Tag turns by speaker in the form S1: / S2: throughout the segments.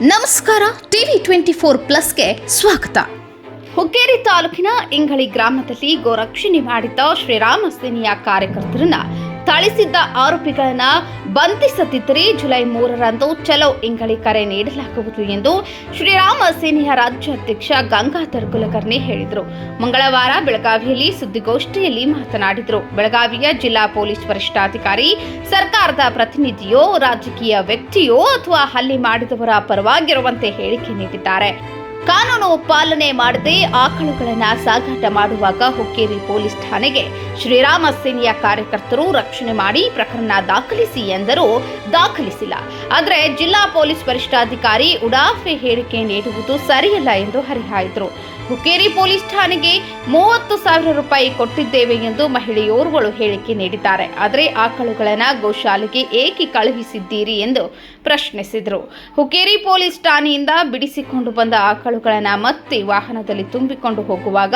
S1: ನಮಸ್ಕಾರ, TV24+ಗೆ ಸ್ವಾಗತ. ಹುಕ್ಕೇರಿ ತಾಲೂಕಿನ ಇಂಗಳ ಗ್ರಾಮದಲ್ಲಿ ಗೋರಕ್ಷಣೆ ಮಾಡಿದ್ದ ಶ್ರೀರಾಮ ಸೇನೆಯ ಕಾರ್ಯಕರ್ತರನ್ನ ಥಳಿಸಿದ್ದ ಆರೋಪಿಗಳನ್ನ ಬಂಧಿಸದಿದ್ದರೆ ಜುಲೈ 3ರಂದು ಚಲೋ ಇಂಗಳಿ ಕರೆ ನೀಡಲಾಗುವುದು ಎಂದು ಶ್ರೀರಾಮ ಸೇನೆಯ ರಾಜ್ಯಾಧ್ಯಕ್ಷ ಗಂಗಾಧರ್ ಕುಲಕರ್ಣಿ ಹೇಳಿದರು. ಮಂಗಳವಾರ ಬೆಳಗಾವಿಯಲ್ಲಿ ಸುದ್ದಿಗೋಷ್ಠಿಯಲ್ಲಿ ಮಾತನಾಡಿದರು. ಬೆಳಗಾವಿಯ ಜಿಲ್ಲಾ ಪೊಲೀಸ್ ವರಿಷ್ಠಾಧಿಕಾರಿ ಸರ್ಕಾರದ ಪ್ರತಿನಿಧಿಯೋ ರಾಜಕೀಯ ವ್ಯಕ್ತಿಯೋ ಅಥವಾ ಹಲ್ಲೆ ಮಾಡಿದವರ ಪರವಾಗಿರುವಂತೆ ಹೇಳಿಕೆ ನೀಡಿದ್ದಾರೆ. ಕಾನೂನು ಪಾಲನೆ ಮಾಡದೆ ಆಕಳುಗಳನ್ನು ಸಾಗಾಟ ಮಾಡುವಾಗ ಹುಕ್ಕೇರಿ ಪೊಲೀಸ್ ಠಾಣೆಗೆ ಶ್ರೀರಾಮ ಸೇನೆಯ ಕಾರ್ಯಕರ್ತರು ರಕ್ಷಣೆ ಮಾಡಿ ಪ್ರಕರಣ ದಾಖಲಿಸಿ ಎಂದರೂ ದಾಖಲಿಸಿಲ್ಲ. ಆದರೆ ಜಿಲ್ಲಾ ಪೊಲೀಸ್ ವರಿಷ್ಠಾಧಿಕಾರಿ ಉಡಾಫೆ ಹೇಳಿಕೆ ನೀಡುವುದು ಸರಿಯಲ್ಲ ಎಂದು ಹರಿಹಾಯ್ದರು. ಹುಕ್ಕೇರಿ ಪೊಲೀಸ್ ಠಾಣೆಗೆ 30,000 ರೂಪಾಯಿ ಕೊಟ್ಟಿದ್ದೇವೆ ಎಂದು ಮಹಿಳೆಯೋರ್ವಳು ಹೇಳಿಕೆ ನೀಡಿದ್ದಾರೆ. ಆದರೆ ಆಕಳುಗಳನ್ನು ಗೋಶಾಲೆಗೆ ಏಕೆ ಕಳುಹಿಸಿದ್ದೀರಿ ಎಂದು ಪ್ರಶ್ನಿಸಿದರು. ಹುಕ್ಕೇರಿ ಪೊಲೀಸ್ ಠಾಣೆಯಿಂದ ಬಿಡಿಸಿಕೊಂಡು ಬಂದ ಆಕಳುಗಳನ್ನು ಮತ್ತೆ ವಾಹನದಲ್ಲಿ ತುಂಬಿಕೊಂಡು ಹೋಗುವಾಗ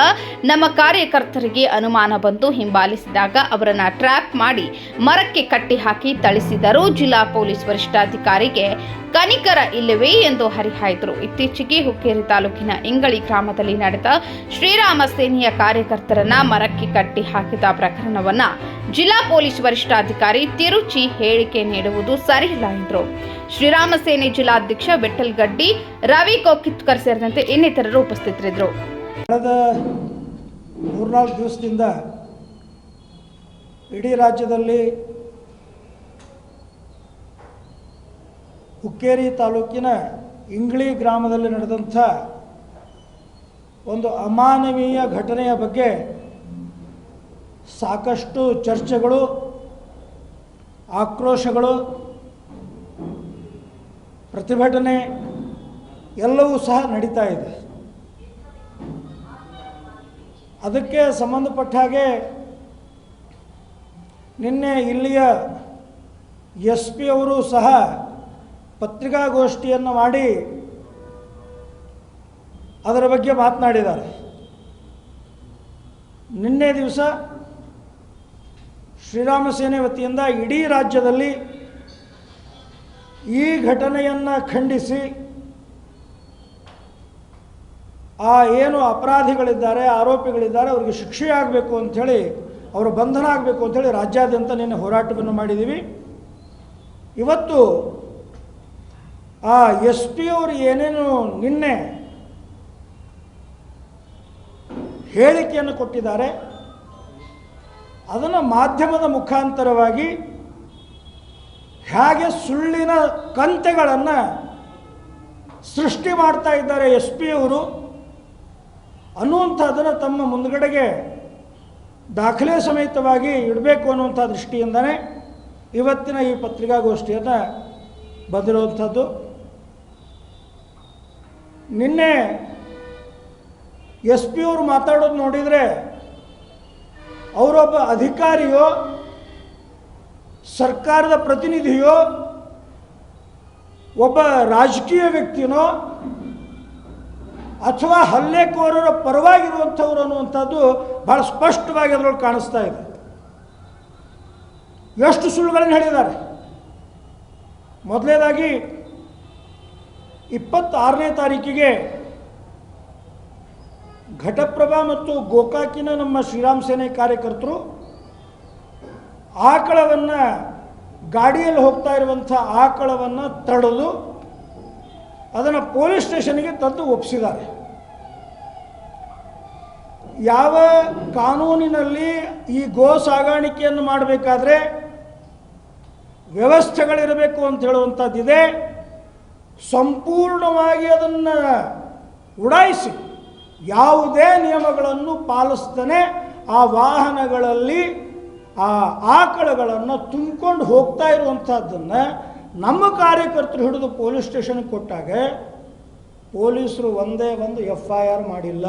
S1: ನಮ್ಮ ಕಾರ್ಯಕರ್ತರಿಗೆ ಅನುಮಾನ ಬಂದು ಹಿಂಬಾಲಿಸಿದಾಗ ಅವರನ್ನು ಟ್ರ್ಯಾಪ್ ಮಾಡಿ ಮರಕ್ಕೆ ಕಟ್ಟಿ ಹಾಕಿ ಥಳಿಸಿದರು. ಜಿಲ್ಲಾ ಪೊಲೀಸ್ ವರಿಷ್ಠಾಧಿಕಾರಿಗೆ ಕನಿಕರ ಇಲ್ಲವೇ ಎಂದು ಹರಿಹಾಯ್ದರು. ಇತ್ತೀಚೆಗೆ ಹುಕ್ಕೇರಿ ತಾಲೂಕಿನ ಇಂಗಳ ಗ್ರಾಮದಲ್ಲಿ ನಡೆದ ಶ್ರೀರಾಮ ಸೇನೆಯ ಕಾರ್ಯಕರ್ತರನ್ನ ಮರಕ್ಕೆ ಕಟ್ಟಿ ಹಾಕಿದ ಪ್ರಕರಣವನ್ನ ಜಿಲ್ಲಾ ಪೊಲೀಸ್ ವರಿಷ್ಠಾಧಿಕಾರಿ ತಿರುಚಿ ಹೇಳಿಕೆ ನೀಡುವುದು ಸರಿಯಿಲ್ಲ ಎಂದರು. ಶ್ರೀರಾಮ ಸೇನೆ ಜಿಲ್ಲಾಧ್ಯಕ್ಷ ಬೆಟ್ಟಲ್ಗಡ್ಡಿ, ರವಿ ಕೋಕಿತ್ಕರ್ ಸೇರಿದಂತೆ ಇನ್ನಿತರರು ಉಪಸ್ಥಿತರಿದ್ದರು.
S2: ಕಳೆದ 3-4 ದಿವಸದಿಂದ ಇಡೀ ರಾಜ್ಯದಲ್ಲಿ ಹುಕ್ಕೇರಿ ತಾಲೂಕಿನ ಇಂಗ್ಳಿ ಗ್ರಾಮದಲ್ಲಿ ನಡೆದಂಥ ಒಂದು ಅಮಾನವೀಯ ಘಟನೆಯ ಬಗ್ಗೆ ಸಾಕಷ್ಟು ಚರ್ಚೆಗಳು, ಆಕ್ರೋಶಗಳು, ಪ್ರತಿಭಟನೆ ಎಲ್ಲವೂ ಸಹ ನಡೀತಾ ಇದೆ. ಅದಕ್ಕೆ ಸಂಬಂಧಪಟ್ಟ ಹಾಗೆ ನಿನ್ನೆ ಇಲ್ಲಿಯ SP ಅವರು ಸಹ ಪತ್ರಿಕಾಗೋಷ್ಠಿಯನ್ನು ಮಾಡಿ ಅದರ ಬಗ್ಗೆ ಮಾತನಾಡಿದ್ದಾರೆ. ನಿನ್ನೆ ದಿವಸ ಶ್ರೀರಾಮ ಸೇನೆ ವತಿಯಿಂದ ಇಡೀ ರಾಜ್ಯದಲ್ಲಿ ಈ ಘಟನೆಯನ್ನು ಖಂಡಿಸಿ ಏನು ಅಪರಾಧಿಗಳಿದ್ದಾರೆ, ಆರೋಪಿಗಳಿದ್ದಾರೆ, ಅವರಿಗೆ ಶಿಕ್ಷೆ ಆಗಬೇಕು ಅಂಥೇಳಿ, ಅವರ ಬಂಧನ ಆಗಬೇಕು ಅಂಥೇಳಿ ರಾಜ್ಯಾದ್ಯಂತ ನಿನ್ನೆ ಹೋರಾಟವನ್ನು ಮಾಡಿದ್ದೀವಿ. ಇವತ್ತು SP ಅವರು ಏನೇನು ನಿನ್ನೆ ಹೇಳಿಕೆಯನ್ನು ಕೊಟ್ಟಿದ್ದಾರೆ ಅದನ್ನು ಮಾಧ್ಯಮದ ಮುಖಾಂತರವಾಗಿ ಹೇಗೆ ಸುಳ್ಳಿನ ಕಂತೆಗಳನ್ನು ಸೃಷ್ಟಿ ಮಾಡ್ತಾ ಇದ್ದಾರೆ SP ಅವರು ಅನ್ನುವಂಥದ್ದನ್ನು ತಮ್ಮ ಮುಂದುಗಡೆಗೆ ದಾಖಲೆ ಸಮೇತವಾಗಿ ಇಡಬೇಕು ಅನ್ನುವಂಥ ದೃಷ್ಟಿಯಿಂದಲೇ ಇವತ್ತಿನ ಈ ಪತ್ರಿಕಾಗೋಷ್ಠಿಯನ್ನು ಬಂದಿರುವಂಥದ್ದು. ನಿನ್ನೆ SP ಅವರು ಮಾತಾಡೋದು ನೋಡಿದರೆ ಅವರೊಬ್ಬ ಅಧಿಕಾರಿಯೋ ಸರ್ಕಾರದ ಪ್ರತಿನಿಧಿಯೋ ಒಬ್ಬ ರಾಜಕೀಯ ವ್ಯಕ್ತಿನೋ ಅಥವಾ ಹಲ್ಲೆಕೋರರ ಪರವಾಗಿರುವಂಥವ್ರು ಅನ್ನುವಂಥದ್ದು ಭಾಳ ಸ್ಪಷ್ಟವಾಗಿ ಅದರೊಳಗೆ ಕಾಣಿಸ್ತಾ ಇದೆ. ಎಷ್ಟು ಸುಳ್ಳುಗಳನ್ನು ಹೇಳಿದ್ದಾರೆ. ಮೊದಲನೇದಾಗಿ 26ನೇ ತಾರೀಕಿಗೆ ಘಟಪ್ರಭಾ ಮತ್ತು ಗೋಕಾಕಿನ ನಮ್ಮ ಶ್ರೀರಾಮ ಸೇನೆ ಕಾರ್ಯಕರ್ತರು ಆಕಳವನ್ನು, ಗಾಡಿಯಲ್ಲಿ ಹೋಗ್ತಾ ಇರುವಂಥ ಆಕಳವನ್ನು ತಡೆದು ಅದನ್ನು ಪೊಲೀಸ್ ಸ್ಟೇಷನ್ಗೆ ತಂದು ಒಪ್ಪಿಸಿದ್ದಾರೆ. ಯಾವ ಕಾನೂನಿನಲ್ಲಿ ಈ ಗೋ ಸಾಗಾಣಿಕೆಯನ್ನು ಮಾಡಬೇಕಾದ್ರೆ ವ್ಯವಸ್ಥೆಗಳಿರಬೇಕು ಅಂತ ಹೇಳುವಂಥದ್ದಿದೆ, ಸಂಪೂರ್ಣವಾಗಿ ಅದನ್ನು ಉಡಾಯಿಸಿ ಯಾವುದೇ ನಿಯಮಗಳನ್ನು ಪಾಲಿಸ್ತಾನೆ ಆ ವಾಹನಗಳಲ್ಲಿ ಆ ಆಕಳುಗಳನ್ನು ತುಂಬಿಕೊಂಡು ಹೋಗ್ತಾ ಇರುವಂಥದ್ದನ್ನು ನಮ್ಮ ಕಾರ್ಯಕರ್ತರು ಹಿಡಿದು ಪೊಲೀಸ್ ಸ್ಟೇಷನ್ಗೆ ಕೊಟ್ಟಾಗ ಪೊಲೀಸರು ಒಂದೇ ಒಂದು FIR ಮಾಡಿಲ್ಲ.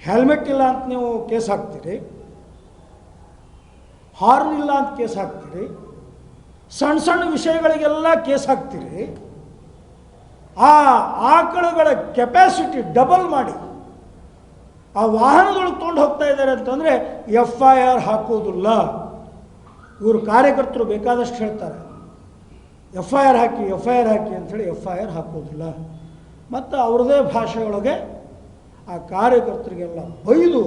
S2: ಹೆಲ್ಮೆಟ್ ಇಲ್ಲ ಅಂತ ನೀವು ಕೇಸ್ ಹಾಕ್ತೀರಿ, ಹಾರ್ನ್ ಇಲ್ಲ ಅಂತ ಕೇಸ್ ಹಾಕ್ತೀರಿ, ಸಣ್ಣ ಸಣ್ಣ ವಿಷಯಗಳಿಗೆಲ್ಲ ಕೇಸ್ ಹಾಕ್ತೀರಿ. ಆ ಆಕಳುಗಳ ಕೆಪಾಸಿಟಿ ಡಬಲ್ ಮಾಡಿ ಆ ವಾಹನಗಳು ತೊಗೊಂಡು ಹೋಗ್ತಾ ಇದ್ದಾರೆ ಅಂತಂದರೆ FIR ಹಾಕೋದಿಲ್ಲ. ಇವರು ಕಾರ್ಯಕರ್ತರು ಬೇಕಾದಷ್ಟು ಹೇಳ್ತಾರೆ. FIR ಹಾಕಿ ಅಂಥೇಳಿ FIR ಹಾಕೋದಿಲ್ಲ. ಮತ್ತು ಅವ್ರದ್ದೇ ಭಾಷೆ ಒಳಗೆ ಆ ಕಾರ್ಯಕರ್ತರಿಗೆಲ್ಲ ಬೈದು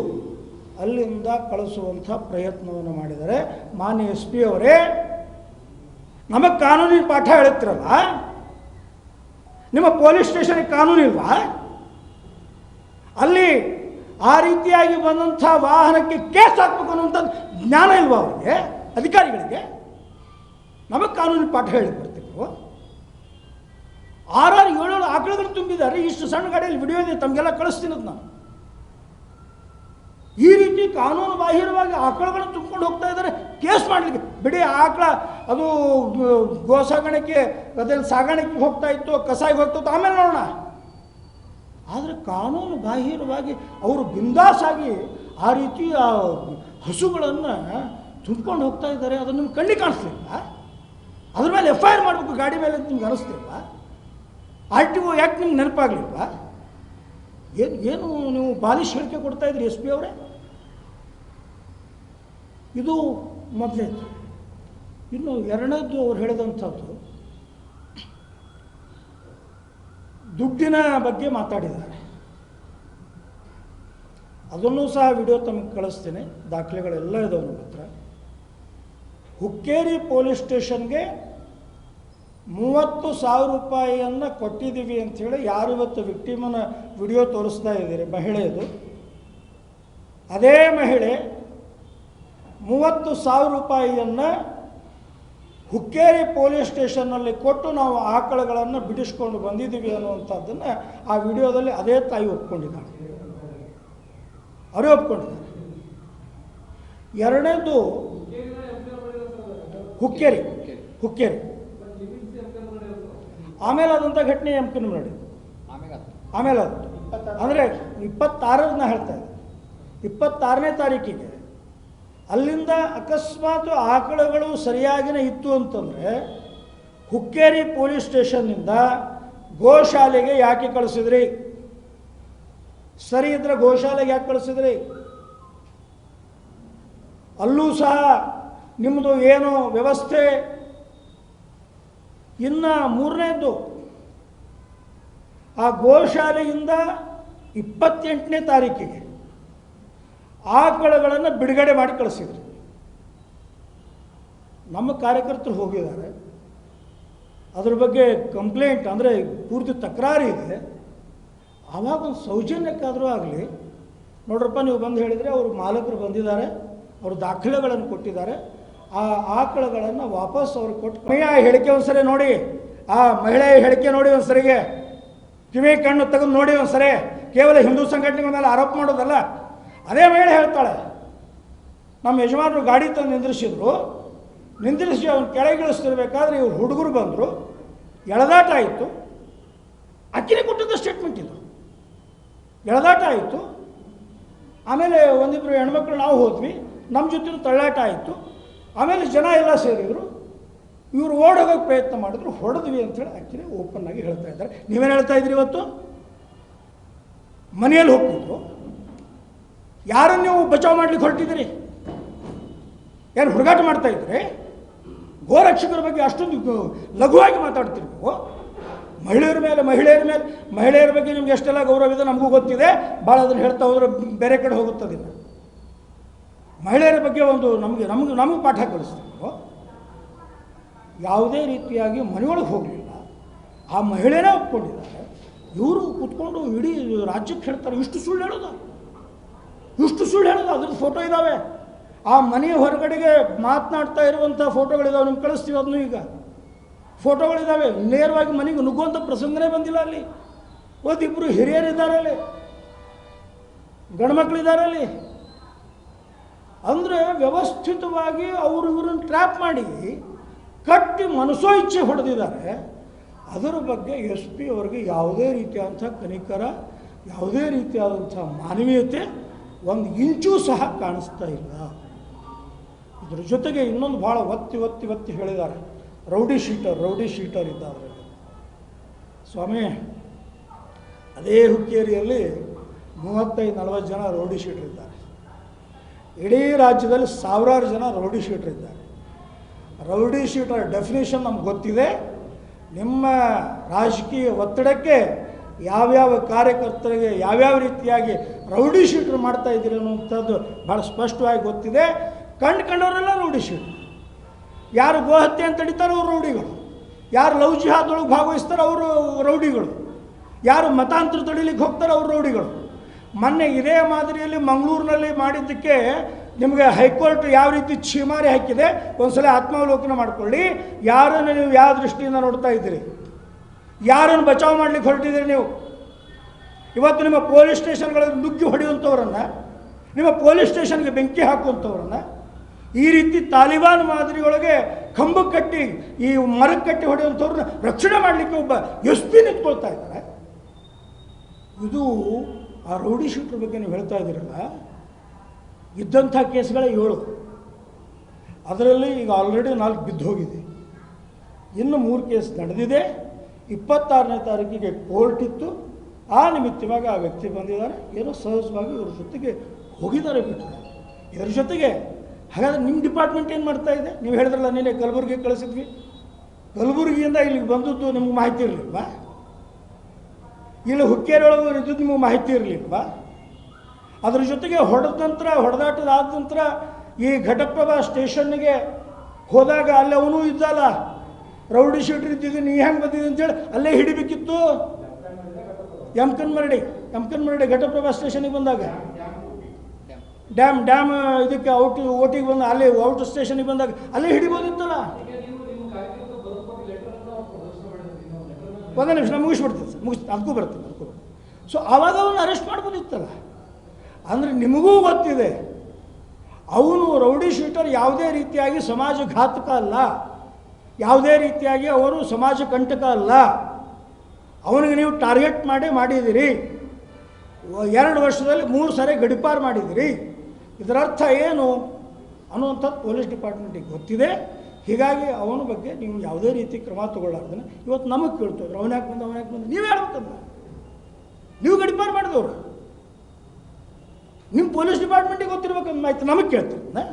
S2: ಅಲ್ಲಿಂದ ಕಳಿಸುವಂಥ ಪ್ರಯತ್ನವನ್ನು ಮಾಡಿದ್ದಾರೆ. ಮಾನ್ಯ SP ಅವರೇ, ನಮಗೆ ಕಾನೂನಿನ ಪಾಠ ಹೇಳ್ತಿರಲ್ಲ, ನಿಮ್ಮ ಪೊಲೀಸ್ ಸ್ಟೇಷನ್ಗೆ ಕಾನೂನಿಲ್ವಾ? ಅಲ್ಲಿ ಆ ರೀತಿಯಾಗಿ ಬಂದಂಥ ವಾಹನಕ್ಕೆ ಕೇಸ್ ಹಾಕಬೇಕು ಅನ್ನುವಂಥ ಜ್ಞಾನ ಇಲ್ವಾ ಅವರಿಗೆ, ಅಧಿಕಾರಿಗಳಿಗೆ? ನಮಗೆ ಕಾನೂನಿನ ಪಾಠ ಹೇಳಿ ಬರ್ತಿದ್ರು. 6-7 ಆಕಳುಗಳು ತುಂಬಿದ್ದಾರೆ. ಇಷ್ಟು ಸಣ್ಣ ಗಾಡಿಯಲ್ಲಿ ವಿಡಿಯೋ ಇದೆ, ತಮಗೆಲ್ಲ ಕಳಿಸ್ತೀನದು ನಾನು. ಈ ರೀತಿ ಕಾನೂನು ಬಾಹಿರವಾಗಿ ಆಕಳುಗಳನ್ನು ತುಂಬಿಕೊಂಡು ಹೋಗ್ತಾ ಇದ್ದಾರೆ. ಕೇಸ್ ಮಾಡಲಿಕ್ಕೆ ಬಿಡಿ, ಆಕಳ ಅದು ಗೋ ಸಾಗಾಣಿಕೆ, ಅದೇನು ಸಾಗಾಣಿಕೆ ಹೋಗ್ತಾ ಇತ್ತು, ಕಸಾಯಿಗೆ ಹೋಗ್ತಾ ಇತ್ತು, ಆಮೇಲೆ ನೋಡೋಣ. ಆದರೆ ಕಾನೂನು ಬಾಹಿರವಾಗಿ ಅವರು ಬಿಂದಾಸಾಗಿ ಆ ರೀತಿ ಆ ಹಸುಗಳನ್ನು ತುಂಬಿಕೊಂಡು ಹೋಗ್ತಾ ಇದ್ದಾರೆ. ಅದನ್ನು ನಿಮ್ಗೆ ಕಣ್ಣಿಗೆ ಕಾಣಿಸ್ಲಿಲ್ಲ? ಅದ್ರ ಮೇಲೆ FIR ಮಾಡಬೇಕು ಗಾಡಿ ಮೇಲೆ ಅಂತ ನಿಮ್ಗೆ ಅನಿಸ್ತಿಲ್ಲ? RTO ಯಾಕೆ ನಿಮ್ಗೆ ನೆನಪಾಗಲಿಲ್ಲ? ಏನು ನೀವು ಬಾಲಿಶ್ ಹೇಳಿಕೆ ಕೊಡ್ತಾ ಇದ್ರಿ SP ಅವರೇ? ಇದು ಮೊದಲೇದು. ಇನ್ನು ಎರಡನೇದು ಅವ್ರು ಹೇಳಿದಂಥದ್ದು ದುಡ್ಡಿನ ಬಗ್ಗೆ ಮಾತಾಡಿದ್ದಾರೆ. ಅದನ್ನು ಸಹ ವಿಡಿಯೋ ತಮಗೆ ಕಳಿಸ್ತೇನೆ, ದಾಖಲೆಗಳೆಲ್ಲ ಇದಾವೆ ನಮ್ಮ ಹತ್ರ. ಹುಕ್ಕೇರಿ ಪೊಲೀಸ್ ಸ್ಟೇಷನ್ಗೆ 30,000 ರೂಪಾಯಿಯನ್ನು ಕೊಟ್ಟಿದ್ದೀವಿ ಅಂಥೇಳಿ ಯಾರು ಇವತ್ತು ವಿಕ್ಟಿಮನ ವಿಡಿಯೋ ತೋರಿಸ್ತಾ ಇದ್ದೀರಿ, ಮಹಿಳೆಯದು, ಅದೇ ಮಹಿಳೆ 30,000 ರೂಪಾಯಿಯನ್ನು ಹುಕ್ಕೇರಿ ಪೊಲೀಸ್ ಸ್ಟೇಷನ್ನಲ್ಲಿ ಕೊಟ್ಟು ನಾವು ಆಕಳುಗಳನ್ನು ಬಿಡಿಸ್ಕೊಂಡು ಬಂದಿದ್ದೀವಿ ಅನ್ನುವಂಥದ್ದನ್ನು ಆ ವಿಡಿಯೋದಲ್ಲಿ ಅದೇ ತಾಯಿ ಒಪ್ಕೊಂಡಿದ್ದಾಳೆ, ಅವರೇ ಒಪ್ಕೊಂಡಿದ್ದಾರೆ. ಎರಡನೇದು ಹುಕ್ಕೇರಿ ಆಮೇಲೆ ಆದಂಥ ಘಟನೆ MK ನೋಡಿ, ಆಮೇಲೆ ಅದು ಅಂದರೆ 26 ಹೇಳ್ತಾ ಇದ್ದೆ, 26ನೇ ತಾರೀಕಿಗೆ ಅಲ್ಲಿಂದ ಅಕಸ್ಮಾತ್ ಆಕಳುಗಳು ಸರಿಯಾಗಿನೇ ಇತ್ತು ಅಂತಂದರೆ ಹುಕ್ಕೇರಿ ಪೊಲೀಸ್ ಸ್ಟೇಷನ್ನಿಂದ ಗೋಶಾಲೆಗೆ ಯಾಕೆ ಕಳಿಸಿದ್ರಿ? ಸರಿ ಇದ್ರೆ ಗೋಶಾಲೆಗೆ ಯಾಕೆ ಕಳಿಸಿದ್ರಿ? ಅಲ್ಲೂ ಸಹ ನಿಮ್ಮದು ಏನು ವ್ಯವಸ್ಥೆ. ಇನ್ನು ಮೂರನೇದು, ಆ ಗೋಶಾಲೆಯಿಂದ 28ನೇ ತಾರೀಕಿಗೆ ಆಕಳುಗಳನ್ನು ಬಿಡುಗಡೆ ಮಾಡಿ ಕಳಿಸಿದ್ರು. ನಮ್ಮ ಕಾರ್ಯಕರ್ತರು ಹೋಗಿದ್ದಾರೆ, ಅದ್ರ ಬಗ್ಗೆ ಕಂಪ್ಲೇಂಟ್ ಅಂದರೆ ಪೂರ್ತಿ ತಕರಾರು ಇದೆ. ಆವಾಗ ಒಂದು ಸೌಜನ್ಯಕ್ಕಾದರೂ ಆಗಲಿ, ನೋಡ್ರಪ್ಪ ನೀವು ಬಂದು ಹೇಳಿದರೆ ಅವರು ಮಾಲಕರು ಬಂದಿದ್ದಾರೆ, ಅವರು ದಾಖಲೆಗಳನ್ನು ಕೊಟ್ಟಿದ್ದಾರೆ, ಆ ಆಕಳುಗಳನ್ನು ವಾಪಸ್ ಅವ್ರಿಗೆ ಕೊಟ್ಟು. ಹೇಳಿಕೆ ಒಂದ್ಸರಿ ನೋಡಿ, ಆ ಮಹಿಳೆಯ ಹೇಳಿಕೆ ನೋಡಿ ಒಂದ್ಸರಿಗೆ, ಕಿವಿ ಕಣ್ಣು ತೆಗೆದು ನೋಡಿ ಒಂದ್ಸರಿ. ಕೇವಲ ಹಿಂದೂ ಸಂಘಟನೆಗಳ ಮೇಲೆ ಆರೋಪ ಮಾಡೋದಲ್ಲ. ಅದೇ ಮಹಿಳೆ ಹೇಳ್ತಾಳೆ, ನಮ್ಮ ಯಜಮಾನರು ಗಾಡಿ ತಂದು ನಿಂದ್ರಿಸಿ ಅವ್ನು ಕೆಳಗಿಳಿಸ್ತಿರ್ಬೇಕಾದ್ರೆ ಇವ್ರು ಹುಡುಗರು ಬಂದರು, ಎಳೆದಾಟ ಆಯಿತು. ಅಕ್ಕಿನೇ ಕೊಟ್ಟಿದ್ದ ಸ್ಟೇಟ್ಮೆಂಟ್ ಇದು. ಎಳೆದಾಟ ಆಯಿತು, ಆಮೇಲೆ ಒಂದಿಬ್ಬರು ಹೆಣ್ಮಕ್ಳು ನಾವು ಹೋದ್ವಿ, ನಮ್ಮ ಜೊತೆ ತಳ್ಳಾಟ ಆಯಿತು, ಆಮೇಲೆ ಜನ ಎಲ್ಲ ಸೇರಿದರು, ಇವರು ಓಡೋಗೋಕ್ಕೆ ಪ್ರಯತ್ನ ಮಾಡಿದ್ರು, ಹೊಡೆದ್ವಿ ಅಂಥೇಳಿ ಅಕ್ಕಿನೇ ಓಪನ್ ಆಗಿ ಹೇಳ್ತಾ ಇದ್ದಾರೆ. ನೀವೇನು ಹೇಳ್ತಾ ಇದ್ರಿ? ಇವತ್ತು ಮನೆಯಲ್ಲಿ ಹೋಗ್ತಿದ್ರು, ಯಾರನ್ನು ನೀವು ಬಚಾವ್ ಮಾಡ್ಲಿಕ್ಕೆ ಹೊರಟಿದ್ದೀರಿ? ಯಾರು ಹುಡುಗಾಟ ಮಾಡ್ತಾ ಇದ್ರಿ? ಗೋರಕ್ಷಕರ ಬಗ್ಗೆ ಅಷ್ಟೊಂದು ಲಘುವಾಗಿ ಮಾತಾಡ್ತೀರಿ ನೀವು. ಮಹಿಳೆಯರ ಬಗ್ಗೆ ನಿಮ್ಗೆ ಎಷ್ಟೆಲ್ಲ ಗೌರವ ಇದೆ ನಮಗೂ ಗೊತ್ತಿದೆ. ಭಾಳ ಅದನ್ನು ಹೇಳ್ತಾ ಹೋದ್ರೆ ಬೇರೆ ಕಡೆ ಹೋಗುತ್ತದಿಲ್ಲ. ಮಹಿಳೆಯರ ಬಗ್ಗೆ ಒಂದು ನಮಗೆ ಪಾಠ ಕಲಿಸ್ತೀವಿ ನೀವು. ಯಾವುದೇ ರೀತಿಯಾಗಿ ಮನೆಯೊಳಗೆ ಹೋಗಲಿಲ್ಲ, ಆ ಮಹಿಳೆನೇ ಒಪ್ಕೊಂಡಿದ್ದಾರೆ. ಇವರು ಕೂತ್ಕೊಂಡು ಇಡೀ ರಾಜ್ಯಕ್ಕೆ ಹೇಳ್ತಾರೆ ಇಷ್ಟು ಸುಳ್ಳು ಹೇಳೋದು. ಅದ್ರದ್ದು ಫೋಟೋ ಇದ್ದಾವೆ. ಆ ಮನೆಯ ಹೊರಗಡೆಗೆ ಮಾತನಾಡ್ತಾ ಇರುವಂಥ ಫೋಟೋಗಳಿದ್ದಾವೆ, ನಿಮ್ಗೆ ಕಳಿಸ್ತೀವಿ. ಅದನ್ನು ಈಗ ಫೋಟೋಗಳಿದ್ದಾವೆ. ನೇರವಾಗಿ ಮನೆಗೆ ನುಗ್ಗುವಂಥ ಪ್ರಸಂಗನೇ ಬಂದಿಲ್ಲ. ಅಲ್ಲಿ ಒಂದಿಬ್ಬರು ಹಿರಿಯರಿದ್ದಾರೆ, ಅಲ್ಲಿ ಗಂಡ್ಮಕ್ಳಿದ್ದಾರೆ. ಅಲ್ಲಿ ಅಂದರೆ ವ್ಯವಸ್ಥಿತವಾಗಿ ಅವರು ಇವ್ರನ್ನ ಟ್ರ್ಯಾಪ್ ಮಾಡಿ ಕಟ್ಟಿ ಮನಸೋ ಇಚ್ಛೆ ಹೊಡೆದಿದ್ದಾರೆ. ಅದರ ಬಗ್ಗೆ SP ಅವರಿಗೆ ಯಾವುದೇ ರೀತಿಯಾದಂಥ ಕನಿಕರ, ಯಾವುದೇ ರೀತಿಯಾದಂಥ ಮಾನವೀಯತೆ ಒಂದು ಇಂಚೂ ಸಹ ಕಾಣಿಸ್ತಾ ಇಲ್ಲ. ಇದ್ರ ಜೊತೆಗೆ ಇನ್ನೊಂದು ಭಾಳ ಒತ್ತಿ ಹೇಳಿದ್ದಾರೆ, ರೌಡಿ ಶೀಟರ್ ಇದ್ದಾರೆ. ಸ್ವಾಮಿ, ಅದೇ ಹುಕ್ಕೇರಿಯಲ್ಲಿ 35-40 ಜನ ರೌಡಿ ಶೀಟರ್ ಇದ್ದಾರೆ. ಇಡೀ ರಾಜ್ಯದಲ್ಲಿ ಸಾವಿರಾರು ಜನ ರೌಡಿ ಶೀಟರ್ ಇದ್ದಾರೆ. ರೌಡಿ ಶೀಟರ್ ಡೆಫಿನೇಷನ್ ನಮ್ಗೆ ಗೊತ್ತಿದೆ. ನಿಮ್ಮ ರಾಜಕೀಯ ಒತ್ತಡಕ್ಕೆ ಯಾವ್ಯಾವ ಕಾರ್ಯಕರ್ತರಿಗೆ ಯಾವ್ಯಾವ ರೀತಿಯಾಗಿ ರೌಡಿ ಶೀಟ್ರು ಮಾಡ್ತಾ ಇದ್ದೀರಿ ಅನ್ನುವಂಥದ್ದು ಭಾಳ ಸ್ಪಷ್ಟವಾಗಿ ಗೊತ್ತಿದೆ. ಕಂಡವರೆಲ್ಲ ರೌಡಿ ಶೀಟ್ರು. ಯಾರು ಗೋಹತ್ಯೆ ಅಂತ ಹಿಡಿತಾರೋ ಅವರು ರೌಡಿಗಳು, ಯಾರು ಲವ್ ಜಿಹಾದೊಳಗೆ ಭಾಗವಹಿಸ್ತಾರೋ ಅವರು ರೌಡಿಗಳು, ಯಾರು ಮತಾಂತರ ತಡಿಲಿಕ್ಕೆ ಹೋಗ್ತಾರೋ ಅವರು ರೌಡಿಗಳು. ಮೊನ್ನೆ ಇದೇ ಮಾದರಿಯಲ್ಲಿ ಮಂಗಳೂರಿನಲ್ಲಿ ಮಾಡಿದ್ದಕ್ಕೆ ನಿಮಗೆ ಹೈಕೋರ್ಟ್ ಯಾವ ರೀತಿ ಛೀಮಾರಿ ಹಾಕಿದೆ ಒಂದ್ಸಲ ಆತ್ಮಾವಲೋಕನ ಮಾಡಿಕೊಳ್ಳಿ. ಯಾರನ್ನು ನೀವು ಯಾವ ದೃಷ್ಟಿಯಿಂದ ನೋಡ್ತಾ ಇದ್ದೀರಿ, ಯಾರನ್ನು ಬಚಾವ್ ಮಾಡಲಿಕ್ಕೆ ಹೊರಟಿದ್ದೀರಿ ನೀವು? ಇವತ್ತು ನಿಮ್ಮ ಪೊಲೀಸ್ ಸ್ಟೇಷನ್ಗಳಲ್ಲಿ ನುಗ್ಗಿ ಹೊಡೆಯುವಂಥವ್ರನ್ನು, ನಿಮ್ಮ ಪೊಲೀಸ್ ಸ್ಟೇಷನ್ಗೆ ಬೆಂಕಿ ಹಾಕುವಂಥವ್ರನ್ನು, ಈ ರೀತಿ ತಾಲಿಬಾನ್ ಮಾದರಿಯೊಳಗೆ ಕಂಬಕ್ಕೆ ಕಟ್ಟಿ ಈ ಮರಕ್ಕೆ ಕಟ್ಟಿ ಹೊಡೆಯುವಂಥವ್ರನ್ನ ರಕ್ಷಣೆ ಮಾಡಲಿಕ್ಕೆ ಒಬ್ಬ ಎಸ್ ಪಿ ನಿಂತ್ಕೊಳ್ತಾ ಇದ್ದಾರೆ. ಇದು ಆ ರೌಡಿ ಶೀಟ್ರ್ ಬಗ್ಗೆ ನೀವು ಹೇಳ್ತಾ ಇದ್ದೀರಲ್ಲ, ಇದ್ದಂಥ ಕೇಸ್ಗಳೇ 7. ಅದರಲ್ಲಿ ಈಗ ಆಲ್ರೆಡಿ 4 ಬಿದ್ದು ಹೋಗಿದೆ. ಇನ್ನು 3 ಕೇಸ್ ನಡೆದಿದೆ. 26ನೇ ತಾರೀಕಿಗೆ ಕೋರ್ಟ್ ಇತ್ತು. ಆ ನಿಮಿತ್ತವಾಗಿ ಆ ವ್ಯಕ್ತಿ ಬಂದಿದ್ದಾರೆ. ಏನೋ ಸಹಜವಾಗಿ ಇವ್ರ ಜೊತೆಗೆ ಹೋಗಿದ್ದಾರೆ ಬಿಟ್ಟರೆ ಇದ್ರ ಜೊತೆಗೆ. ಹಾಗಾದರೆ ನಿಮ್ಮ ಡಿಪಾರ್ಟ್ಮೆಂಟ್ ಏನು ಮಾಡ್ತಾ ಇದೆ? ನೀವು ಹೇಳಿದ್ರಲ್ಲ ನೀನೇ ಕಲಬುರಗಿಗೆ ಕಳಿಸಿದ್ವಿ. ಕಲಬುರಗಿಯಿಂದ ಇಲ್ಲಿಗೆ ಬಂದದ್ದು ನಿಮ್ಗೆ ಮಾಹಿತಿ ಇರಲಿಲ್ವಾ? ಇಲ್ಲಿ ಹುಕ್ಕೇರಿಯೊಳಗೆ ಇದ್ದದ್ದು ನಿಮಗೆ ಮಾಹಿತಿ ಇರಲಿಲ್ವಾ? ಅದ್ರ ಜೊತೆಗೆ ಹೊಡೆದಾಟದಾದ ನಂತರ ಈ ಘಟಪ್ರಭಾ ಸ್ಟೇಷನ್ನಿಗೆ ಹೋದಾಗ ಅಲ್ಲಿ ಅವನು ಇದ್ದಲ್ಲ, ರೌಡಿ ಶೀಟ್ರ್ ಇದ್ದಿದ್ದು, ನೀ ಹೆಂಗೆ ಬಂದಿದ್ದು ಅಂತೇಳಿ ಅಲ್ಲೇ ಹಿಡಿಬೇಕಿತ್ತು. ಯಮಕನ್ಮರಡಿ ಘಟಪ್ರಭಾ ಸ್ಟೇಷನಿಗೆ ಬಂದಾಗ ಡ್ಯಾಮ್ ಇದಕ್ಕೆ ಓಟಿಗೆ ಬಂದ ಅಲ್ಲಿ ಔಟ್ ಸ್ಟೇಷನಿಗೆ ಬಂದಾಗ ಅಲ್ಲೇ ಹಿಡಿಬೋದಿತ್ತಲ್ಲ. ಒಂದೇ ನಿಮಿಷ ನಾನು ಮುಗಿಸ್ಬಿಡ್ತೀನಿ ಅದಕ್ಕೂ ಬರ್ತೀನಿ. ಸೊ ಆವಾಗ ಅವನು ಅರೆಸ್ಟ್ ಮಾಡ್ಬೋದಿತ್ತಲ್ಲ. ಅಂದರೆ ನಿಮಗೂ ಗೊತ್ತಿದೆ ಅವನು ರೌಡಿ ಶೀಟರ್ ಯಾವುದೇ ರೀತಿಯಾಗಿ ಸಮಾಜ ಘಾತಕ ಅಲ್ಲ, ಯಾವುದೇ ರೀತಿಯಾಗಿ ಅವರು ಸಮಾಜ ಕಂಟಕ ಅಲ್ಲ. ಅವನಿಗೆ ನೀವು ಟಾರ್ಗೆಟ್ ಮಾಡಿದ್ದೀರಿ. 2 ವರ್ಷದಲ್ಲಿ 3 ಸಾರಿ ಗಡಿಪಾರು ಮಾಡಿದ್ದೀರಿ. ಇದರರ್ಥ ಏನು ಅನ್ನುವಂಥದ್ದು ಪೊಲೀಸ್ ಡಿಪಾರ್ಟ್ಮೆಂಟಿಗೆ ಗೊತ್ತಿದೆ. ಹೀಗಾಗಿ ಅವನ ಬಗ್ಗೆ ನೀವು ಯಾವುದೇ ರೀತಿ ಕ್ರಮ ತಗೊಳ್ಳಾರ್ದನೆ ಇವತ್ತು ನಮಗೆ ಕೇಳ್ತವ್ರು, ಅವನ್ಯಾಕೆ ಬಂದು ನೀವು ಹೇಳ್ಬೇಕಂತ. ನೀವು ಗಡಿಪಾರು ಮಾಡಿದವರು ನಿಮ್ಮ ಪೊಲೀಸ್ ಡಿಪಾರ್ಟ್ಮೆಂಟಿಗೆ ಗೊತ್ತಿರ್ಬೇಕಂತ ಮಾಹಿತಿ ನಮಗೆ ಕೇಳ್ತೀರ.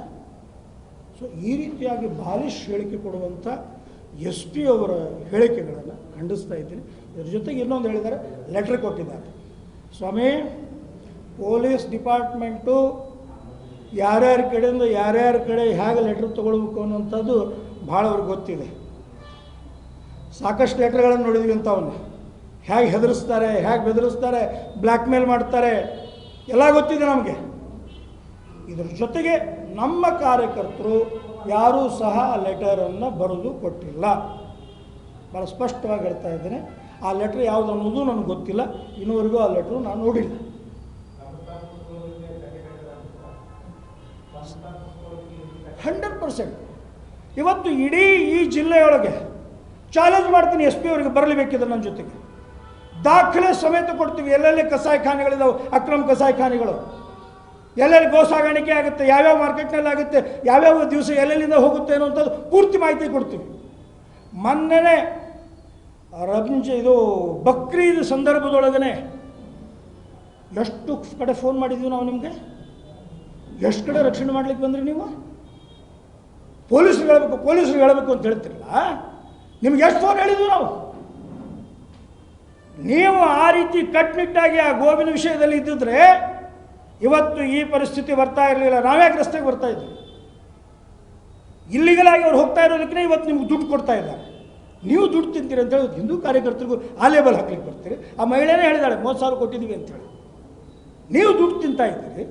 S2: ಸೊ ಈ ರೀತಿಯಾಗಿ ಬಾಲಿಶ್ ಹೇಳಿಕೆ ಕೊಡುವಂಥ ಎಸ್ ಪಿ ಅವರ ಹೇಳಿಕೆಗಳನ್ನು ಖಂಡಿಸ್ತಾ ಇದ್ದೀನಿ. ಇದ್ರ ಜೊತೆಗೆ ಇನ್ನೊಂದು ಹೇಳಿದ್ದಾರೆ, ಲೆಟ್ರ್ ಕೊಟ್ಟಿದ್ದಾರೆ. ಸ್ವಾಮಿ, ಪೊಲೀಸ್ ಡಿಪಾರ್ಟ್ಮೆಂಟು ಯಾರ್ಯಾರ ಕಡೆಯಿಂದ ಯಾರ್ಯಾರ ಕಡೆ ಹೇಗೆ ಲೆಟ್ರ್ ತೊಗೊಳ್ಬೇಕು ಅನ್ನೋಂಥದ್ದು ಭಾಳ ಅವ್ರಿಗೆ ಗೊತ್ತಿದೆ. ಸಾಕಷ್ಟು ಲೆಟ್ರ್ಗಳನ್ನು ನೋಡಿದ್ವಿ ಅಂಥವನ್ನ. ಹೇಗೆ ಹೆದರಿಸ್ತಾರೆ, ಹೇಗೆ ಬೆದರಿಸ್ತಾರೆ, ಬ್ಲ್ಯಾಕ್ ಮೇಲ್ ಮಾಡ್ತಾರೆ, ಎಲ್ಲ ಗೊತ್ತಿದೆ ನಮಗೆ. ಇದ್ರ ಜೊತೆಗೆ ನಮ್ಮ ಕಾರ್ಯಕರ್ತರು ಯಾರೂ ಸಹ ಲೆಟರನ್ನು ಬರೆದು ಕೊಟ್ಟಿಲ್ಲ. ಭಾಳ ಸ್ಪಷ್ಟವಾಗಿ ಹೇಳ್ತಾ ಇದ್ದೇನೆ. ಆ ಲೆಟ್ರ್ ಯಾವುದು ಅನ್ನೋದು ನನಗೆ ಗೊತ್ತಿಲ್ಲ. ಇನ್ನೂವರೆಗೂ ಆ ಲೆಟ್ರು ನಾನು ನೋಡಿಲ್ಲ. 100% ಇವತ್ತು ಇಡೀ ಈ ಜಿಲ್ಲೆಯೊಳಗೆ ಚಾಲೆಂಜ್ ಮಾಡ್ತೀನಿ, ಎಸ್ ಪಿ ಅವರಿಗೆ ಬರಲೇಬೇಕಿದ್ರೆ ನನ್ನ ಜೊತೆಗೆ ದಾಖಲೆ ಸಮೇತ ಕೊಡ್ತೀವಿ. ಎಲ್ಲೆಲ್ಲಿ ಕಸಾಯಿಖಾನೆಗಳಿದಾವೆ, ಅಕ್ರಮ ಕಸಾಯಿಖಾನೆಗಳು, ಎಲ್ಲೆಲ್ಲಿ ಗೋ ಸಾಗಾಣಿಕೆ ಆಗುತ್ತೆ, ಯಾವ್ಯಾವ ಮಾರ್ಕೆಟ್ನಲ್ಲಿ ಆಗುತ್ತೆ, ಯಾವ್ಯಾವ ದಿವಸ ಎಲ್ಲೆಲ್ಲಿಂದ ಹೋಗುತ್ತೆ ಅನ್ನೋಂಥದ್ದು ಪೂರ್ತಿ ಮಾಹಿತಿ ಕೊಡ್ತೀವಿ. ಮೊನ್ನೆನೇ ಇದು ಬಕ್ರೀದ್ ಸಂದರ್ಭದೊಳಗನೆ ಎಷ್ಟು ಕಡೆ ಫೋನ್ ಮಾಡಿದ್ವಿ ನಾವು ನಿಮಗೆ. ಎಷ್ಟು ಕಡೆ ರಕ್ಷಣೆ ಮಾಡ್ಲಿಕ್ಕೆ ಬಂದ್ರಿ ನೀವು? ಪೊಲೀಸರು ಹೇಳಬೇಕು ಅಂತ ಹೇಳ್ತಿರಲ್ಲ, ನಿಮ್ಗೆ ಎಷ್ಟು ಫೋನ್ ಹೇಳಿದ್ವಿ ನಾವು? ನೀವು ಆ ರೀತಿ ಕಟ್ಟುನಿಟ್ಟಾಗಿ ಆ ಗೋವಿನ ವಿಷಯದಲ್ಲಿ ಇದ್ದಿದ್ರೆ ಇವತ್ತು ಈ ಪರಿಸ್ಥಿತಿ ಬರ್ತಾ ಇರಲಿಲ್ಲ. ನಾವ್ಯಾಕೆ ರಸ್ತೆಗೆ ಬರ್ತಾ ಇದ್ವಿ? ಇಲ್ಲಿಗಲಾಗಿ ಅವ್ರು ಹೋಗ್ತಾ ಇರೋದಕ್ಕೆ ಇವತ್ತು ನಿಮ್ಗೆ ದುಡ್ಡು ಕೊಡ್ತಾ ಇದ್ದಾರೆ. ನೀವು ದುಡ್ಡು ತಿಂತೀರಿ ಅಂತೇಳಿ ಹಿಂದೂ ಕಾರ್ಯಕರ್ತರಿಗೂ ಆ ಲೇಬಲ್ ಹಾಕ್ಲಿಕ್ಕೆ ಬರ್ತೀರಿ. ಆ ಮಹಿಳೆನೇ ಹೇಳಿದಾಳೆ 30,000 ಕೊಟ್ಟಿದ್ದೀವಿ ಅಂತೇಳಿ. ನೀವು ದುಡ್ಡು ತಿಂತಾ ಇದ್ದೀರಿ.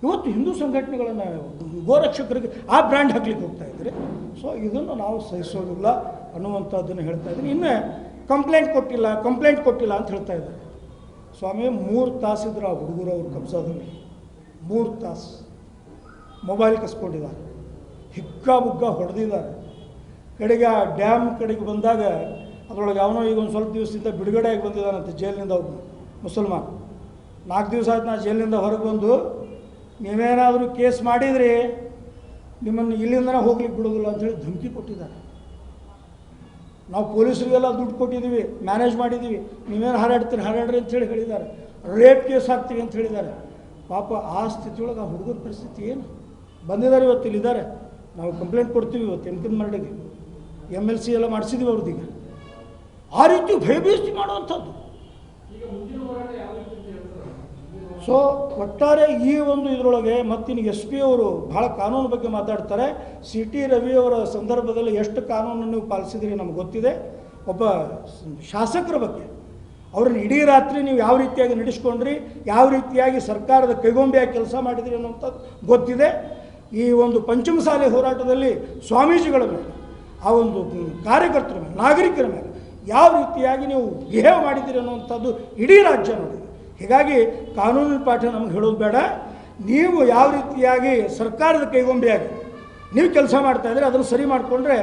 S2: ಇವತ್ತು ಹಿಂದೂ ಸಂಘಟನೆಗಳನ್ನು, ಗೋರಕ್ಷಕರಿಗೆ ಆ ಬ್ರ್ಯಾಂಡ್ ಹಾಕ್ಲಿಕ್ಕೆ ಹೋಗ್ತಾ ಇದ್ದೀರಿ. ಸೊ ಇದನ್ನು ನಾವು ಸಹಿಸೋದಿಲ್ಲ ಅನ್ನುವಂಥದ್ದನ್ನು ಹೇಳ್ತಾ ಇದ್ದೀನಿ. ಇನ್ನೂ ಕಂಪ್ಲೇಂಟ್ ಕೊಟ್ಟಿಲ್ಲ ಅಂತ ಹೇಳ್ತಾ ಇದ್ದಾರೆ. ಸ್ವಾಮಿ, 3 ತಾಸಿದ್ರು ಆ ಹುಡುಗರು ಅವ್ರ ಕಬ್ಜಾದಲ್ಲಿ 3 ತಾಸು ಮೊಬೈಲ್ ಕಸ್ಕೊಂಡಿದ್ದಾರೆ, ಹಿಗ್ಗ ಹೊಡೆದಿದ್ದಾರೆ. ಕಡೆಗೆ ಆ ಡ್ಯಾಮ್ ಕಡೆಗೆ ಬಂದಾಗ ಅದರೊಳಗೆ ಅವನೋ ಈಗ ಒಂದು ಸ್ವಲ್ಪ ದಿವಸದಿಂದ ಬಿಡುಗಡೆಯಾಗಿ ಬಂದಿದ್ದಾನಂತೆ ಜೈಲಿನಿಂದ. ಒಬ್ಬನು ಮುಸಲ್ಮಾನ್ 4 ದಿವಸ ಆಯ್ತು ನಾ ಜೈಲಿನಿಂದ ಹೊರಗೆ ಬಂದು, ನೀವೇನಾದರೂ ಕೇಸ್ ಮಾಡಿದ್ರಿ ನಿಮ್ಮನ್ನು ಇಲ್ಲಿಂದನೇ ಹೋಗ್ಲಿಕ್ಕೆ ಬಿಡೋದಿಲ್ಲ ಅಂಥೇಳಿ ಧಮಕಿ ಕೊಟ್ಟಿದ್ದಾರೆ. ನಾವು ಪೊಲೀಸರಿಗೆಲ್ಲ ದುಡ್ಡು ಕೊಟ್ಟಿದ್ದೀವಿ, ಮ್ಯಾನೇಜ್ ಮಾಡಿದ್ದೀವಿ, ನೀವೇನು ಹಾರಾಡ್ರಿ ಅಂಥೇಳಿ ಹೇಳಿದ್ದಾರೆ. ರೇಪ್ ಕೇಸ್ ಹಾಕ್ತೀವಿ ಅಂತ ಹೇಳಿದ್ದಾರೆ. ಪಾಪ ಆ ಸ್ಥಿತಿಯೊಳಗೆ ಆ ಹುಡುಗರ ಪರಿಸ್ಥಿತಿ ಏನು? ಬಂದಿದ್ದಾರೆ, ಇವತ್ತು ಇಲ್ಲಿದ್ದಾರೆ. ನಾವು ಕಂಪ್ಲೇಂಟ್ ಕೊಡ್ತೀವಿ ಇವತ್ತು. MKM MLC ಎಲ್ಲ ಮಾಡಿಸಿದ್ದೀವಿ ಅವ್ರದ್ದೀಗ. ಆ ರೀತಿ ಭಯಭೀತಿ ಮಾಡುವಂಥದ್ದು. ಸೊ ಒಟ್ಟಾರೆ ಈ ಒಂದು ಇದರೊಳಗೆ ಮತ್ತಿನ್ನು ಎಸ್ ಪಿ ಅವರು ಭಾಳ ಕಾನೂನು ಬಗ್ಗೆ ಮಾತಾಡ್ತಾರೆ. ಸಿ ಟಿ ರವಿಯವರ ಸಂದರ್ಭದಲ್ಲಿ ಎಷ್ಟು ಕಾನೂನನ್ನು ನೀವು ಪಾಲಿಸಿದ್ರಿ ನಮ್ಗೆ ಗೊತ್ತಿದೆ. ಒಬ್ಬ ಶಾಸಕರ ಬಗ್ಗೆ ಅವ್ರನ್ನ ಇಡೀ ರಾತ್ರಿ ನೀವು ಯಾವ ರೀತಿಯಾಗಿ ನಡೆಸ್ಕೊಂಡ್ರಿ, ಯಾವ ರೀತಿಯಾಗಿ ಸರ್ಕಾರದ ಕೈಗೊಂಬೆಯಾಗಿ ಕೆಲಸ ಮಾಡಿದ್ರಿ ಅನ್ನೋಂಥದ್ದು ಗೊತ್ತಿದೆ. ಈ ಒಂದು ಪಂಚಮಸಾಲಿ ಹೋರಾಟದಲ್ಲಿ ಸ್ವಾಮೀಜಿಗಳ ಮೇಲೆ, ಆ ಒಂದು ಕಾರ್ಯಕರ್ತರ ಮೇಲೆ, ನಾಗರಿಕರ ಮೇಲೆ ಯಾವ ರೀತಿಯಾಗಿ ನೀವು ಬಿಹೇವ್ ಮಾಡಿದ್ದೀರಿ ಅನ್ನುವಂಥದ್ದು ಇಡೀ ರಾಜ್ಯ ನೋಡಿದೆ. ಹೀಗಾಗಿ ಕಾನೂನಿನ ಪಾಠ ನಮಗೆ ಹೇಳೋದು ಬೇಡ. ನೀವು ಯಾವ ರೀತಿಯಾಗಿ ಸರ್ಕಾರದ ಕೈಗೊಂಬೆಯಾಗಿ ನೀವು ಕೆಲಸ ಮಾಡ್ತಾಯಿದ್ರೆ ಅದನ್ನು ಸರಿ ಮಾಡಿಕೊಂಡ್ರೆ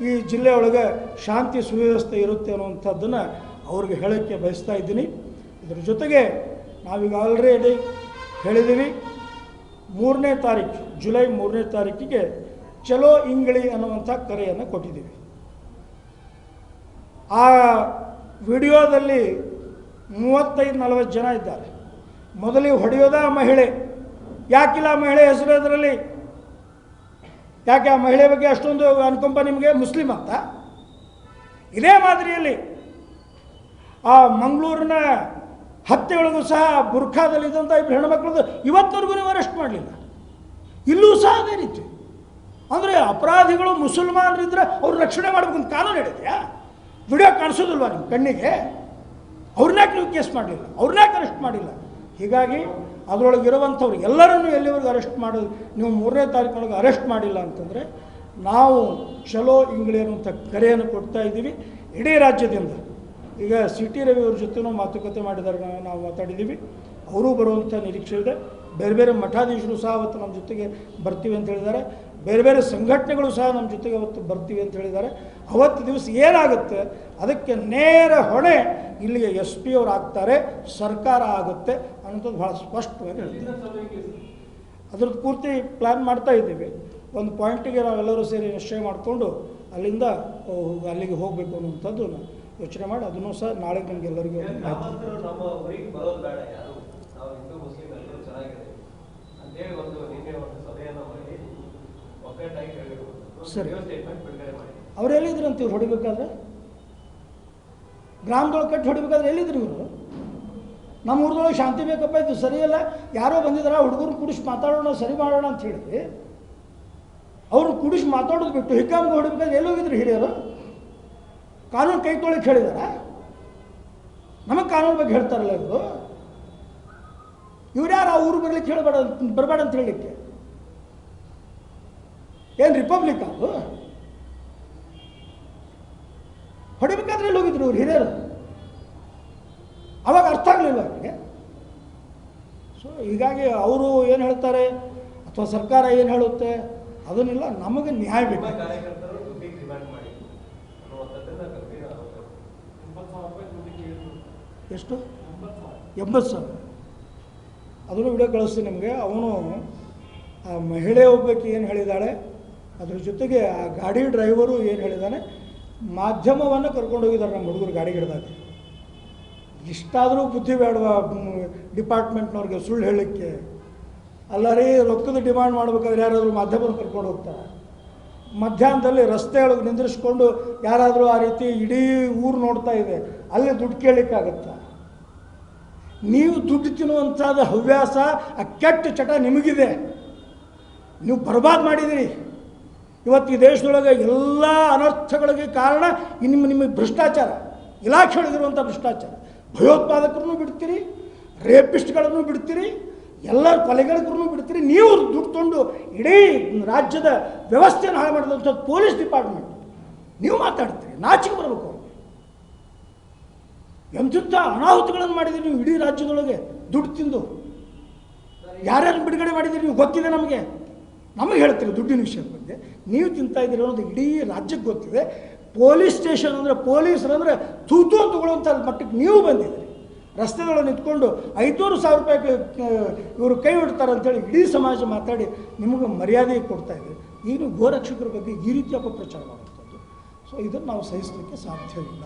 S2: ಈ ಜಿಲ್ಲೆಯೊಳಗೆ ಶಾಂತಿ ಸುವ್ಯವಸ್ಥೆ ಇರುತ್ತೆ ಅನ್ನುವಂಥದ್ದನ್ನು ಅವ್ರಿಗೆ ಹೇಳೋಕ್ಕೆ ಬಯಸ್ತಾ ಇದ್ದೀನಿ. ಇದರ ಜೊತೆಗೆ ನಾವೀಗ ಆಲ್ರೆಡಿ ಹೇಳಿದ್ದೀವಿ, 3ನೇ ತಾರೀಕು ಜುಲೈ 3ನೇ ತಾರೀಕಿಗೆ ಚಲೋ ಇಂಗ್ಳಿ ಅನ್ನುವಂಥ ಕರೆಯನ್ನು ಕೊಟ್ಟಿದ್ದೀವಿ. ಆ ವಿಡಿಯೋದಲ್ಲಿ 35-40 ಜನ ಇದ್ದಾರೆ. ಮೊದಲಿಗೆ ಹೊಡೆಯೋದ ಮಹಿಳೆ. ಯಾಕಿಲ್ಲ ಆ ಮಹಿಳೆ ಹೆಸರು ಅದರಲ್ಲಿ? ಯಾಕೆ ಆ ಮಹಿಳೆ ಬಗ್ಗೆ ಅಷ್ಟೊಂದು ಅನುಕಂಪ ನಿಮಗೆ? ಮುಸ್ಲಿಂ ಅಂತ. ಇದೇ ಮಾದರಿಯಲ್ಲಿ ಆ ಮಂಗಳೂರಿನ ಹತ್ಯೆಗಳಿಗೂ ಸಹ ಬುರ್ಖಾದಲ್ಲಿದ್ದಂಥ 2 ಹೆಣ್ಮಕ್ಳದ್ದು ಇವತ್ತವರೆಗೂ ನೀವು ಅರೆಸ್ಟ್ ಮಾಡಲಿಲ್ಲ. ಇಲ್ಲೂ ಸಹ ಅದೇ ರೀತಿ. ಅಂದರೆ ಅಪರಾಧಿಗಳು ಮುಸಲ್ಮಾನರಿದ್ದರೆ ಅವ್ರು ರಕ್ಷಣೆ ಮಾಡಬೇಕು ಅಂತ ಕಾನೂನು ಹೇಳಿದೆಯಾ? ವಿಡಿಯೋ ಕಾಣಿಸೋದಿಲ್ವಾ ನಿಮ್ಮ ಕಣ್ಣಿಗೆ? ಅವ್ರನ್ಯಾಕೆ ನೀವು ಕೇಸ್ ಮಾಡಲಿಲ್ಲ? ಅವ್ರನ್ಯಾಕೆ ಅರೆಸ್ಟ್ ಮಾಡಿಲ್ಲ? ಹೀಗಾಗಿ ಅದರೊಳಗಿರುವಂಥವ್ರು ಎಲ್ಲರನ್ನೂ ಎಲ್ಲಿವರೆಗೂ ಅರೆಸ್ಟ್ ಮಾಡೋದು, ನೀವು 3ನೇ ತಾರೀಕಿನೊಳಗೆ ಅರೆಸ್ಟ್ ಮಾಡಿಲ್ಲ ಅಂತಂದರೆ ನಾವು ಚಲೋ ಇಂಗ್ಳಿ ಅನ್ನುವಂಥ ಕರೆಯನ್ನು ಕೊಡ್ತಾ ಇದ್ದೀವಿ ಇಡೀ ರಾಜ್ಯದಿಂದ. ಈಗ ಸಿ ಟಿ ರವಿ ಅವ್ರ ಜೊತೆನೂ ಮಾತುಕತೆ ಮಾಡಿದ್ದಾರೆ, ನಾವು ಮಾತಾಡಿದ್ದೀವಿ. ಅವರೂ ಬರುವಂಥ ನಿರೀಕ್ಷೆ ಇದೆ. ಬೇರೆ ಬೇರೆ ಮಠಾಧೀಶರು ಸಹ ಅವತ್ತು ನಮ್ಮ ಜೊತೆಗೆ ಬರ್ತೀವಿ ಅಂತ ಹೇಳಿದ್ದಾರೆ. ಬೇರೆ ಬೇರೆ ಸಂಘಟನೆಗಳು ಸಹ ನಮ್ಮ ಜೊತೆಗೆ ಅವತ್ತು ಬರ್ತೀವಿ ಅಂತ ಹೇಳಿದ್ದಾರೆ. ಅವತ್ತು ದಿವಸ ಏನಾಗುತ್ತೆ ಅದಕ್ಕೆ ನೇರ ಹೊಣೆ ಇಲ್ಲಿಗೆ ಎಸ್ ಪಿ ಅವರು ಆಗ್ತಾರೆ, ಸರ್ಕಾರ ಆಗುತ್ತೆ ಅನ್ನೋಂಥದ್ದು ಭಾಳ ಸ್ಪಷ್ಟವಾಗಿ ಹೇಳ್ತೀವಿ. ಅದ್ರದ್ದು ಪೂರ್ತಿ ಪ್ಲ್ಯಾನ್ ಮಾಡ್ತಾ ಇದ್ದೀವಿ. ಒಂದು ಪಾಯಿಂಟಿಗೆ ನಾವೆಲ್ಲರೂ ಸೇರಿ ನಿಶ್ಚಯ ಮಾಡಿಕೊಂಡು ಅಲ್ಲಿಂದ ಅಲ್ಲಿಗೆ ಹೋಗಬೇಕು ಅನ್ನುವಂಥದ್ದು ಯೋಚನೆ ಮಾಡಿ ಅದನ್ನು ಸಹ ನಾಳೆ ನಮಗೆಲ್ಲರಿಗೂ ಸರಿ. ಅವ್ರು ಎಲ್ಲಿದ್ರು ಅಂತೀವಿ ಹೊಡಿಬೇಕಾದ್ರೆ? ಗ್ರಾಮದೊಳಗೆ ಕಟ್ಟಿ ಹೊಡಿಬೇಕಾದ್ರೆ ಎಲ್ಲಿದ್ರು ಇವರು? ನಮ್ಮ ಊರದೊಳಗೆ ಶಾಂತಿ ಬೇಕಪ್ಪ, ಇದು ಸರಿಯಲ್ಲ, ಯಾರೋ ಬಂದಿದ್ದಾರೆ ಹುಡುಗರು ಕುಡಿಸಿ ಮಾತಾಡೋಣ, ಸರಿ ಮಾಡೋಣ ಅಂತ ಹೇಳಿ ಅವರು ಕುಡಿಸಿ ಮಾತಾಡೋದು ಬಿಟ್ಟು ಹಿಕ್ಕಾಮ್ಗೆ ಹೊಡಿಬೇಕಾದ್ರೆ ಎಲ್ಲಿ ಹೋಗಿದ್ರು ಹಿರಿಯರು? ಕಾನೂನು ಕೈ ತೊಳಕ್ಕೆ ಹೇಳಿದಾರ? ನಮಗೆ ಕಾನೂನು ಬಗ್ಗೆ ಹೇಳ್ತಾರಲ್ಲ ಇವರು. ಇವ್ರು ಯಾರು ಆ ಊರು ಬರ್ಲಿಕ್ಕೆ ಬರಬೇಡ ಅಂತ ಹೇಳಲಿಕ್ಕೆ? ಏನು ರಿಪಬ್ಲಿಕ್ ಅದು? ಹೊಡಿಬೇಕಾದ್ರೆ ಎಲ್ಲಿ ಹೋಗಿದ್ರು ಇವ್ರು ಹಿರಿಯರು? ಅವಾಗ ಅರ್ಥ ಆಗಲಿಲ್ಲ ಅವರಿಗೆ. ಸೊ ಹೀಗಾಗಿ ಅವರು ಏನು ಹೇಳ್ತಾರೆ ಅಥವಾ ಸರ್ಕಾರ ಏನು ಹೇಳುತ್ತೆ ಅದನ್ನೆಲ್ಲ ನಮಗೆ ನ್ಯಾಯ ಬೇಕು. ಎಷ್ಟು? 80,000. ಅದನ್ನು ವಿಡಿಯೋ ಕಳಿಸ್ತೀನಿ ನಿಮಗೆ. ಅವನು ಆ ಮಹಿಳೆ ಒಬ್ಬಕ್ಕೆ ಏನು ಹೇಳಿದ್ದಾಳೆ, ಅದ್ರ ಜೊತೆಗೆ ಆ ಗಾಡಿ ಡ್ರೈವರು ಏನು ಹೇಳಿದ್ದಾನೆ, ಮಾಧ್ಯಮವನ್ನು ಕರ್ಕೊಂಡು ಹೋಗಿದ್ದಾರೆ ನಮ್ಮ ಹುಡುಗರು ಗಾಡಿ ಹಿಡ್ದಾಗ. ಇಷ್ಟಾದರೂ ಬುದ್ಧಿ ಬೇಡವಾ ಡಿಪಾರ್ಟ್ಮೆಂಟ್ನವ್ರಿಗೆ ಸುಳ್ಳು ಹೇಳಲಿಕ್ಕೆ? ಅಲ್ಲ ರೀ, ರೊಕ್ಕದ ಡಿಮಾಂಡ್ ಮಾಡ್ಬೇಕಾದ್ರೆ ಯಾರಾದರೂ ಮಾಧ್ಯಮವನ್ನು ಕರ್ಕೊಂಡು ಹೋಗ್ತಾರೆ? ಮಧ್ಯಾಹ್ನದಲ್ಲಿ ರಸ್ತೆಯೊಳಗೆ ನಿಂದ್ರಿಸ್ಕೊಂಡು ಯಾರಾದರೂ ಆ ರೀತಿ ಇಡೀ ಊರು ನೋಡ್ತಾ ಇದೆ, ಅಲ್ಲಿ ದುಡ್ಡು ಕೇಳಲಿಕ್ಕಾಗತ್ತಾ? ನೀವು ದುಡ್ಡು ತಿನ್ನುವಂಥದ್ದು ಹವ್ಯಾಸ, ಆ ಕೆಟ್ಟ ಚಟ ನಿಮಗಿದೆ. ನೀವು ಬರ್ಬಾದ್ ಮಾಡಿದಿರಿ. ಇವತ್ತು ಈ ದೇಶದೊಳಗೆ ಎಲ್ಲ ಅನರ್ಥಗಳಿಗೆ ಕಾರಣ ನಿಮ್ಮ ಭ್ರಷ್ಟಾಚಾರ, ಇಲಾಖೆ ಒಳಗಿರುವಂಥ ಭ್ರಷ್ಟಾಚಾರ. ಭಯೋತ್ಪಾದಕರನ್ನು ಬಿಡ್ತೀರಿ, ರೇಪಿಸ್ಟ್ಗಳನ್ನು ಬಿಡ್ತೀರಿ, ಎಲ್ಲ ಕೊಲೆಗಾರರನ್ನು ಬಿಡ್ತೀರಿ. ನೀವು ದುಡ್ಡು ತೊಗೊಂಡು ಇಡೀ ರಾಜ್ಯದ ವ್ಯವಸ್ಥೆಯನ್ನು ಹಾಳು ಮಾಡಿದಂಥದ್ದು ಪೊಲೀಸ್ ಡಿಪಾರ್ಟ್ಮೆಂಟ್. ನೀವು ಮಾತಾಡ್ತೀರಿ, ನಾಚಿಕೆ ಬರಬೇಕು. ಎಂಥ ಅನಾಹುತಗಳನ್ನು ಮಾಡಿದ್ದೀರಿ ನೀವು ಇಡೀ ರಾಜ್ಯದೊಳಗೆ ದುಡ್ಡು ತಿಂದು. ಯಾರ್ಯಾರು ಬಿಡುಗಡೆ ಮಾಡಿದ್ದೀರಿ ನೀವು ಗೊತ್ತಿದೆ ನಮಗೆ. ನಮಗೆ ಹೇಳ್ತೀರಿ ದುಡ್ಡಿನ ವಿಷಯದ ಬಗ್ಗೆ. ನೀವು ತಿಂತಾ ಇದ್ದೀರಿ ಅನ್ನೋದು ಇಡೀ ರಾಜ್ಯಕ್ಕೆ ಗೊತ್ತಿದೆ. ಪೊಲೀಸ್ ಸ್ಟೇಷನ್ ಅಂದರೆ ಪೊಲೀಸರಂದರೆ ತೂತು ತಗೊಳ್ಳುವಂಥ ಮಟ್ಟಕ್ಕೆ ನೀವು ಬಂದಿದ್ದೀರಿ. ರಸ್ತೆದೊಳಗೆ ನಿಂತ್ಕೊಂಡು 500,000 ರೂಪಾಯಿಗೆ ಇವರು ಕೈ ಹೊಡ್ತಾರೆ ಅಂತೇಳಿ ಇಡೀ ಸಮಾಜ ಮಾತಾಡಿ ನಿಮಗೆ ಮರ್ಯಾದೆ ಕೊಡ್ತಾ ಇದ್ದೀರಿ. ಈಗ ಗೋರಕ್ಷಕರ ಬಗ್ಗೆ ಈ ರೀತಿ ಅಪಪ್ರಚಾರ ಮಾಡುವಂಥದ್ದು. ಸೊ ಇದನ್ನು ನಾವು ಸಹಿಸಲಿಕ್ಕೆ ಸಾಧ್ಯವಿಲ್ಲ.